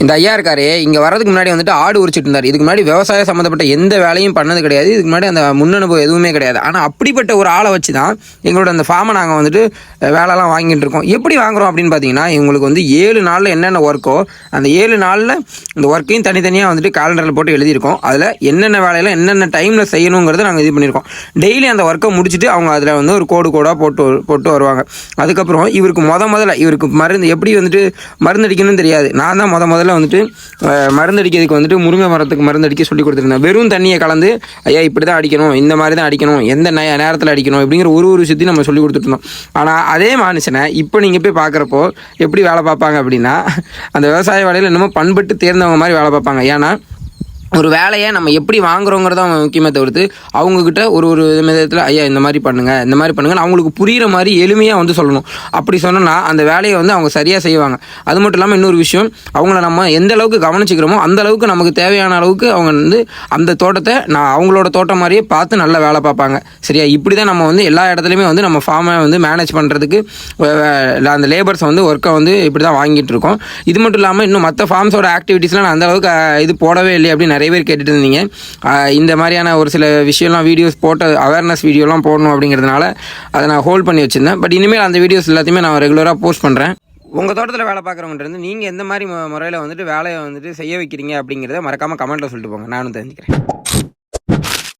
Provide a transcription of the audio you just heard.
இந்த ஐயா இருக்காரு, இங்கே வரதுக்கு முன்னாடி வந்துட்டு ஆடு உரிச்சிட்டு இருந்தார். இதுக்கு முன்னாடி விவசாயம் சம்மந்தப்பட்ட எந்த வேலையும் பண்ணது கிடையாது. இதுக்கு முன்னாடி அந்த முன்னனுபவம் எதுவுமே கிடையாது. ஆனால் அப்படிப்பட்ட ஒரு ஆளை வச்சு தான் எங்களோட அந்த ஃபார்மை நாங்கள் வந்துட்டு வேலைலாம் வாங்கிட்டு இருக்கோம். எப்படி வாங்குறோம் அப்படின்னு பார்த்தீங்கன்னா, இவங்களுக்கு வந்து 7 நாளில் என்னென்ன ஒர்க்கோ அந்த 7 நாளில் இந்த ஒர்க்கையும் தனித்தனியாக வந்துட்டு கேலண்டரில் போட்டு எழுதியிருக்கோம். அதில் என்னென்ன வேலையில் என்னென்ன டைமில் செய்யணுங்கிறத நாங்கள் இது பண்ணியிருக்கோம். டெய்லி அந்த ஒர்க்கை முடிச்சுட்டு அவங்க அதில் வந்து ஒரு கோடாக போட்டு வருவாங்க. அதுக்கப்புறம் இவருக்கு முதல்ல இவருக்கு மருந்து எப்படி வந்துட்டு மருந்தடிக்கணும்னு தெரியாது. நான் தான் முதல்ல வந்துட்டு மருந்தடிக்கிறதுக்கு வந்துட்டு முருங்கை மரத்துக்கு மருந்தடிக்க சொல்லி கொடுத்துருந்தேன். வெறும் தண்ணியை கலந்து ஐயா இப்படி தான் அடிக்கணும், இந்த மாதிரி தான் அடிக்கணும், எந்த நேரத்தில் அடிக்கணும் அப்படிங்கிற ஒரு விஷயத்தையும் நம்ம சொல்லி கொடுத்துருந்தோம். ஆனால் அதே மனுஷனை இப்போ நீங்கள் போய் பார்க்குறப்போ எப்படி வேலை பார்ப்பாங்க அப்படின்னா, அந்த விவசாய வேலையில் இன்னமும் பண்பட்டு தேர்ந்தவங்க மாதிரி வேலை பார்ப்பாங்க. ஏன்னா ஒரு வேலையை நம்ம எப்படி வாங்குறோங்கிறத அவங்க முக்கியமாக தவிர்த்து அவங்கக்கிட்ட ஒரு விதத்தில் ஐயா இந்த மாதிரி பண்ணுங்கன்னு அவங்களுக்கு புரிகிற மாதிரி எளிமையாக வந்து சொல்லணும். அப்படி சொன்னோன்னா அந்த வேலையை வந்து அவங்க சரியாக செய்வாங்க. அது மட்டும் இல்லாமல் இன்னொரு விஷயம், அவங்கள நம்ம எந்த அளவுக்கு கவனிச்சிக்கிறோமோ அந்த அளவுக்கு நமக்கு தேவையான அளவுக்கு அவங்க வந்து அந்த தோட்டத்தை அவங்களோட தோட்டம் மாதிரியே பார்த்து நல்லா வேலை பார்ப்பாங்க. சரியா? இப்படி தான் நம்ம வந்து எல்லா இடத்துலையுமே வந்து நம்ம ஃபார்மை வந்து மேனேஜ் பண்ணுறதுக்கு அந்த லேபர்ஸை வந்து ஒர்க்கை வந்து இப்படி தான் வாங்கிட்டு இருக்கோம். இது மட்டும் இல்லாமல் இன்னும் மற்ற ஃபார்ம்ஸோட ஆக்டிவிட்டீஸ்லாம் நான் அந்த அளவுக்கு இது போடவே இல்லை அப்படின்னு நிறைய பேர் கேட்டுட்டு இருந்தீங்க. இந்த மாதிரியான ஒரு சில விஷயம்லாம் வீடியோஸ் போட்டு அவேர்னஸ் வீடியோலாம் போடணும் அப்படிங்கிறதுனால அதை நான் ஹோல்ட் பண்ணி வச்சுருந்தேன். பட் இனிமேல் அந்த வீடியோஸ் எல்லாத்தையுமே நான் ரெகுலராக போஸ்ட் பண்ணுறேன். உங்கள் தோட்டத்தில் வேலை பார்க்குறவங்கன்றது நீங்கள் எந்த மாதிரி முறையில் வந்துட்டு வேலையை வந்துட்டு செய்ய வைக்கிறீங்க அப்படிங்கிறத மறக்காமல் கமெண்ட்டில் சொல்லிட்டு போங்க, நானும் தெரிஞ்சுக்கிறேன்.